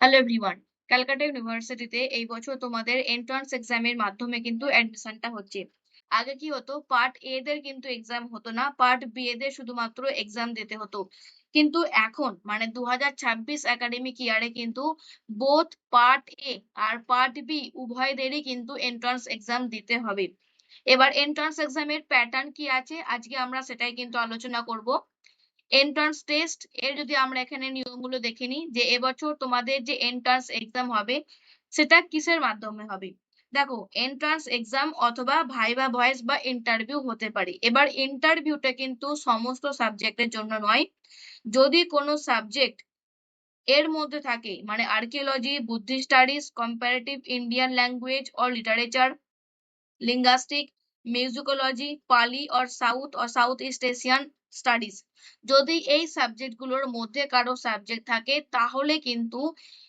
Hello everyone, Calcutta ইউনিভার্সিটিতে এই বছর তোমাদের এন্ট্রান্স এক্সামের মাধ্যমে কিন্তু অ্যাডমিশনটা হচ্ছে। আগে কি হতো, পার্ট এ দের কিন্তু এক্সাম হতো না, পার্ট বি এদের শুধুমাত্র এক্সাম দিতে হতো। কিন্তু এখন মানে 2026 একাডেমিক ইয়ারে কিন্তু বোথ পার্ট এ আর পার্ট বি উভয়দেরই কিন্তু এন্ট্রান্স এক্সাম দিতে হবে। এবার এন্ট্রান্স এক্সামের প্যাটার্ন কি আছে আজকে আমরা সেটাই কিন্তু আলোচনা করব। এন্ট্রান্স টেস্ট এর যদি আমরা এখানে নিয়মগুলো দেখে নিই, যে এবছর তোমাদের যে এন্ট্রান্স এক্সাম হবে সেটা কিসের মাধ্যমে হবে। দেখো, এন্ট্রান্স এক্সাম অথবা ভাইবা ভয়েস বা ইন্টারভিউ হতে পারে। এবার ইন্টারভিউটা কিন্তু সমস্ত সাবজেক্টের জন্য নয়। যদি কোনো সাবজেক্ট এর মধ্যে থাকে, মানে archaeology, Buddhist studies, comparative Indian language or literature, linguistic, musicology, Pali or south east Asian studies, যদি এই সাবজেক্টগুলোর মধ্যে কারো সাবজেক্ট থাকে তাহলে কিন্তু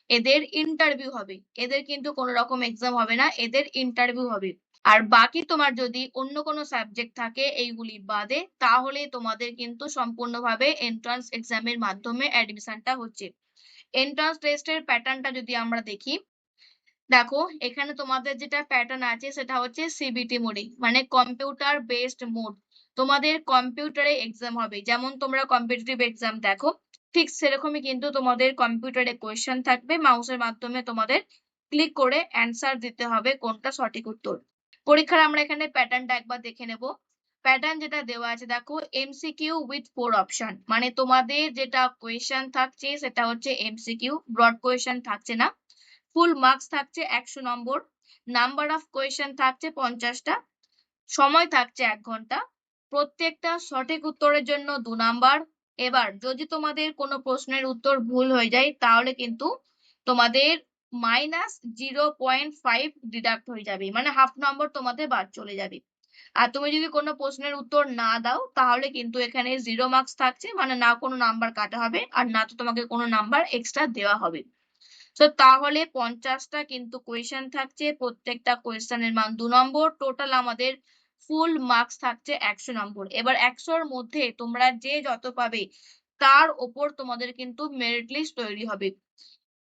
এদের ইন্টারভিউ হবে। এদের কিন্তু কোনো রকম এক্সাম হবে না, এদের ইন্টারভিউ হবে। আর বাকি তোমার যদি অন্য কোনো সাবজেক্ট থাকে এইগুলি বাদে, তাহলে তোমাদের কিন্তু সম্পূর্ণভাবে এন্ট্রান্স এক্সামের মাধ্যমে অ্যাডমিশনটা হচ্ছে। এন্ট্রান্স টেস্টের প্যাটার্নটা যদি আমরা দেখি, দেখো এখানে তোমাদের যেটা প্যাটার্ন আছে সেটা হচ্ছে সিবিটি মোডে, মানে কম্পিউটার বেসড মোড। তোমাদের কম্পিউটারে এক্সাম হবে, যেমন তোমরা কম্পিটিটিভ এক্সাম দেখো ঠিক সেরকমই কিন্তু তোমাদের কম্পিউটারে কোয়েশ্চেন থাকবে, মাউসের মাধ্যমে তোমাদের ক্লিক করে অ্যান্সার দিতে হবে কোনটা সঠিক উত্তর। পরীক্ষার আমরা এখানে প্যাটার্নটা একবার দেখে নেব। প্যাটার্ন যেটা দেওয়া আছে দেখো, এমসিকিউ উইথ 4 অপশন, মানে তোমাদের যেটা কোয়েশ্চেন থাকছে সেটা হচ্ছে এমসিকিউ, ব্রড কোয়েশ্চেন থাকছে না। ফুল মার্কস থাকছে 100 নম্বর, নাম্বার অফ কোয়েশ্চেন থাকছে 50টা, সময় থাকছে 1 ঘন্টা, প্রত্যেকটা সঠিক উত্তরের জন্য 2 নাম্বার। এবার যদি তোমাদের কোনো প্রশ্নের উত্তর ভুল হয়ে যায় তাহলে কিন্তু তোমাদের -0.5 ডিডাক্ট হয়ে যাবে, মানে হাফ নম্বর তোমাদের বাদ চলে যাবে। আর তুমি যদি কোনো প্রশ্নের উত্তর না দাও তাহলে কিন্তু এখানে 0 মার্কস থাকছে, মানে না কোনো নাম্বার কাটা হবে আর না তো তোমাকে কোনো নাম্বার এক্সট্রা দেওয়া হবে। তো তাহলে 50টা কিন্তু কোয়েশ্চেন থাকছে, প্রত্যেকটা কোয়েশ্চেনের মান 2 নম্বর, টোটাল আমাদের ফুল মার্কস থাকছে 100 নম্বর। এবার 100-র মধ্যে তোমরা যে যত পাবে তার ওপর তোমাদের কিন্তু মেরিট লিস্ট তৈরি হবে।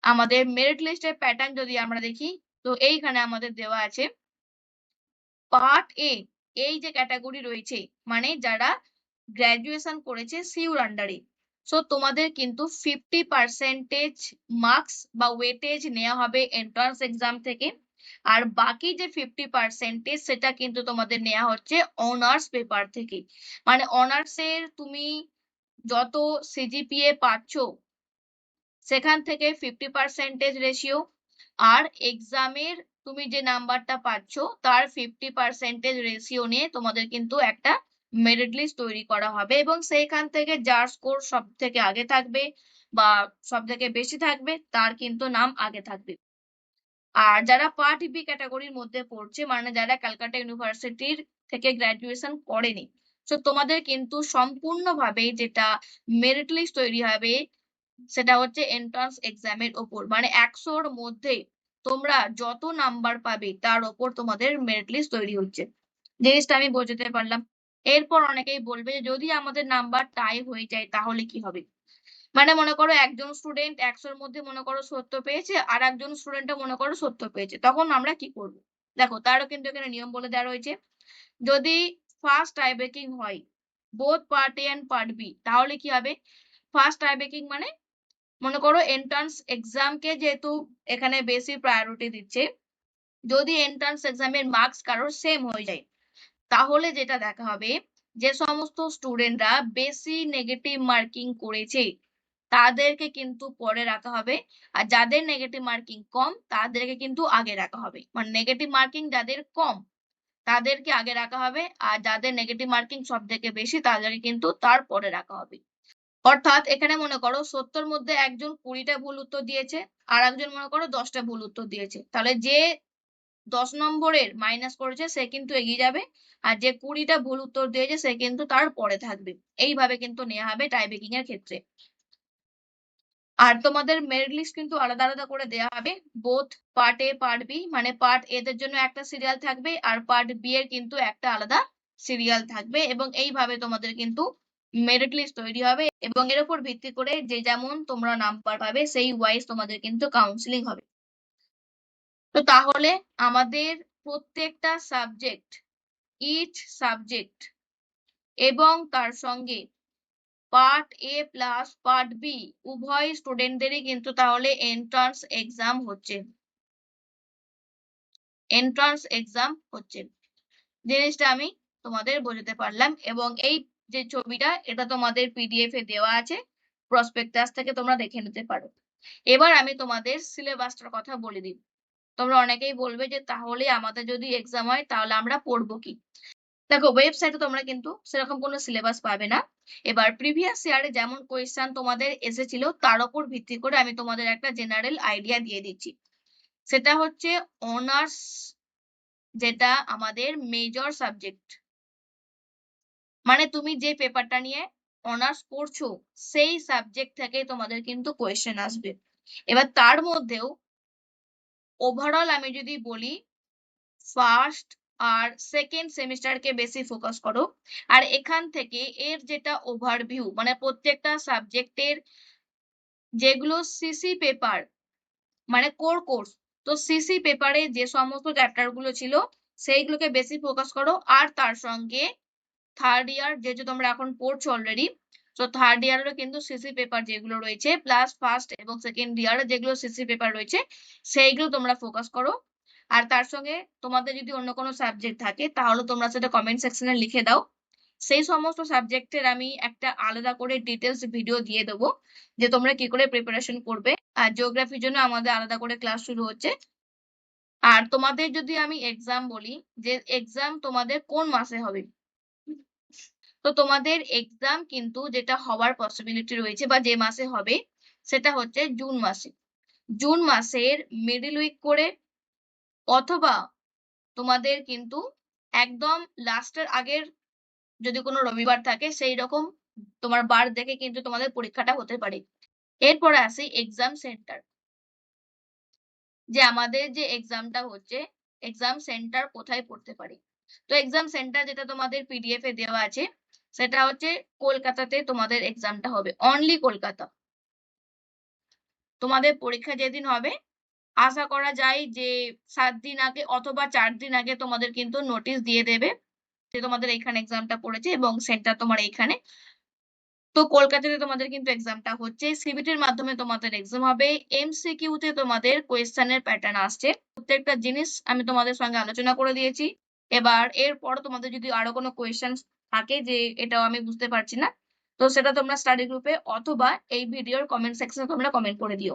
আমাদের মেরিট লিস্টের প্যাটার্ন যদি আমরা দেখি, তো এইখানে আমাদের দেওয়া আছে পার্ট এ, এই যে ক্যাটাগরি রয়েছে মানে যারা গ্রাজুয়েশন করেছে সিউর আন্ডারে, সো তোমাদের কিন্তু 50% মার্কস বা ওয়েটেজ নেওয়া হবে এন্ট্রান্স এক্সাম থেকে। আর বাকি যে 50% সেটা কিন্তু তোমাদের নেওয়া হচ্ছে অনার্স পেপার থেকে। মানে অনার্সের তুমি যত সিজিপিএ পাচ্ছ সেখান থেকে 50% রেশিও, আর এক্সামের তুমি যে নাম্বারটা পাচ্ছ তার 50% রেশিও নিয়ে তোমাদের কিন্তু একটা মেরিট লিস্ট তৈরি করা হবে, এবং সেইখান থেকে যার স্কোর সব থেকে আগে থাকবে বা সব থেকে বেশি থাকবে তার কিন্তু নাম আগে থাকবে। আর যারা পার্ট বি ক্যাটাগরির মধ্যে পড়ছে, মানে যারা ক্যালকাটা ইউনিভার্সিটির থেকে গ্রাজুয়েশন করেনি, তো তোমাদের কিন্তু সম্পূর্ণভাবে যেটা মেরিট লিস্ট তৈরি হবে সেটা হচ্ছে এন্ট্রান্স এক্সামের ওপর, মানে 100-র মধ্যে তোমরা যত নাম্বার পাবে তার ওপর তোমাদের মেরিট লিস্ট তৈরি হচ্ছে। জিনিসটা আমি বোঝাতে পারলাম। এরপর অনেকেই বলবে যে যদি আমাদের নাম্বার টাই হয়ে যায় তাহলে কি হবে। মানে মনে করো একজন স্টুডেন্ট 100-র মধ্যে মনে করো 70 পেয়েছে আর একজন স্টুডেন্টও মনে করো 70 পেয়েছে, তখন আমরা কি করব। দেখো তারও কিন্তু এখানে নিয়ম বলে দেওয়া রয়েছে। যদি ফার্স্ট টাই ব্রেকিং হয় both part A and part B, তাহলে কি হবে। ফার্স্ট টাই ব্রেকিং মানে মনে করো এন্ট্রান্স এক্সামকে যেহেতু এখানে বেশি প্রায়োরিটি দিচ্ছে, যদি এন্ট্রান্স এক্সামের মার্কস কারোর সেম হয়ে যায় তাহলে যেটা দেখা হবে, যে সমস্ত স্টুডেন্টরা বেশি নেগেটিভ মার্কিং করেছে তাদেরকে কিন্তু পরে রাখা হবে, আর যাদের নেগেটিভ মার্কিং কম তাদেরকে কিন্তু আগে রাখা হবে। মানে নেগেটিভ মার্কিং যাদের কম তাদেরকে আগে রাখা হবে, আর যাদের নেগেটিভ মার্কিং সব থেকে বেশি তাদেরকে কিন্তু তারপরে রাখা হবে। অর্থাৎ এখানে মনে করো 70-র মধ্যে একজন 20টা ভুল উত্তর দিয়েছে আর একজন মনে করো 10টা ভুল উত্তর দিয়েছে, তাহলে যে 10 নম্বরের মাইনাস করেছে সে কিন্তু এগিয়ে যাবে, আর যে 20টা ভুল উত্তর দিয়েছে সে কিন্তু তার পরে থাকবে। এইভাবে কিন্তু নেওয়া হবে টাই ব্রেকিং এর ক্ষেত্রে। আর তোমাদের মেরিট লিস্ট কিন্তু আলাদা আলাদা করে দেওয়া হবে, both part A part B, মানে পার্ট এ দের জন্য একটা সিরিয়াল থাকবে আর পার্ট বি এর কিন্তু একটা আলাদা সিরিয়াল থাকবে, এবং এইভাবে তোমাদের কিন্তু মেরিট লিস্ট তৈরি হবে এবং এর উপর ভিত্তি করে যে যেমন তোমরা নাম্বার পাবে সেই ওয়াইজ তোমাদের কিন্তু কাউন্সিলিং হবে। তো তাহলে আমাদের প্রত্যেকটা সাবজেক্ট, ইচ সাবজেক্ট এবং তার সঙ্গে part A plus part B উভয় স্টুডেন্টদেরই কিন্তু তাহলে এন্ট্রান্স এক্সাম হচ্ছে, এন্ট্রান্স এক্সাম হচ্ছে। জিনিসটা আমি তোমাদের বোঝাতে পারলাম এবং এই যে ছবিটা এটা তোমাদের পিডিএফ এ দেওয়া আছে, প্রসপেক্টাস থেকে তোমরা দেখে নিতে পারো। এবার আমি তোমাদের সিলেবাসটার কথা বলে দিই। তোমরা অনেকেই বলবে যে তাহলে আমাদের যদি এক্সাম হয় তাহলে আমরা পড়বো কি? দেখো, ওয়েবসাইটে তোমরা কিন্তু সেরকম কোনো সিলেবাস পাবে না। এবার প্রিভিয়াস ইয়ারে যেমন কোয়েশ্চেন তোমাদের এসেছিল তার উপর ভিত্তি করে আমি তোমাদের একটা জেনারেল আইডিয়া দিয়ে দিচ্ছি। সেটা হচ্ছে অনার্স, যেটা আমাদের মেজর সাবজেক্ট, মানে তুমি যে পেপারটা নিয়ে অনার্স পড়ছো সেই সাবজেক্ট থেকে তোমাদের কিন্তু কোয়েশ্চেন আসবে। এবার তার মধ্যেও ওভারঅল আমি যদি বলি, ফার্স্ট আর সেকেন্ড সেমিস্টারকে বেশি ফোকাস করো। আর এখান থেকে এর যেটা ওভারভিউ, মানে প্রত্যেকটা সাবজেক্টের যেগুলো সিসি পেপার, মানে কোর কোর্স, তো সিসি পেপারে যে সমস্ত চ্যাপ্টার গুলো ছিল সেইগুলোকে বেশি ফোকাস করো। আর তার সঙ্গে থার্ড ইয়ার যেহেতু তোমরা এখন পড়ছো অলরেডি, তো থার্ড ইয়ারেরও কিন্তু সিসি পেপার যেগুলো রয়েছে প্লাস ফার্স্ট এবং সেকেন্ড ইয়ারে যেগুলো সিসি পেপার রয়েছে সেইগুলো তোমরা ফোকাস করো। আর তার সঙ্গে তোমাদের যদি অন্য কোনো সাবজেক্ট থাকে তাহলে তোমরা সেটা কমেন্ট সেকশনে লিখে দাও। সেই সমস্ত সাবজেক্টের আমি একটা আলাদা করে ডিটেলস ভিডিও দিয়ে দেবো যে তোমরা কি করে প্রিপারেশন করবে। আর জিওগ্রাফির জন্য আমাদের আলাদা করে ক্লাস শুরু হচ্ছে। আর তোমাদের যদি আমি এক্সাম বলি, যে এক্সাম তোমাদের কোন মাসে হবে, তো তোমাদের এক্সাম কিন্তু যেটা হওয়ার পসিবিলিটি রয়েছে বা যে মাসে হবে সেটা হচ্ছে জুন মাসে। জুন মাসের মিডল উইক করে অথবা তোমাদের কিন্তু একদম লাস্টের আগের যদি কোনো রবিবার থাকে সেই রকম তোমার বার দেখে কিন্তু তোমাদের পরীক্ষাটা হতে পারে। এরপরে আসি এক্সাম সেন্টার, যে আমাদের যে এক্সামটা হচ্ছে এক্সাম সেন্টার কোথায় পড়তে পারে। তো এক্সাম সেন্টার যেটা তোমাদের পিডিএফ এ দেওয়া আছে সেটা হচ্ছে কলকাতাতে তোমাদের এক্সামটা হবে, অনলি কলকাতা। তোমাদের পরীক্ষা যেদিন হবে আশা করা যায় যে 7 দিন আগে অথবা 4 দিন আগে তোমাদের কিন্তু নোটিশ দিয়ে দেবে যে তোমাদের এখানে এক্সামটা পড়েছে এবং সেন্টার তোমার এইখানে। তো কলকাতাতে তোমাদের কিন্তু এক্সামটা হচ্ছে, সিবিটির মাধ্যমে তোমাদের এক্সাম হবে, এমসিকিউ তে তোমাদের কোয়েশ্চেনের প্যাটার্ন আসছে। প্রত্যেকটা জিনিস আমি তোমাদের সঙ্গে আলোচনা করে দিয়েছি। এবার এরপর তোমাদের যদি আরো কোনো কোয়েশ্চেন থাকে যে এটাও আমি বুঝতে পারছি না, তো সেটা তোমরা স্টাডি গ্রুপে অথবা এই ভিডিওর কমেন্ট সেকশনে তোমরা কমেন্ট করে দিও।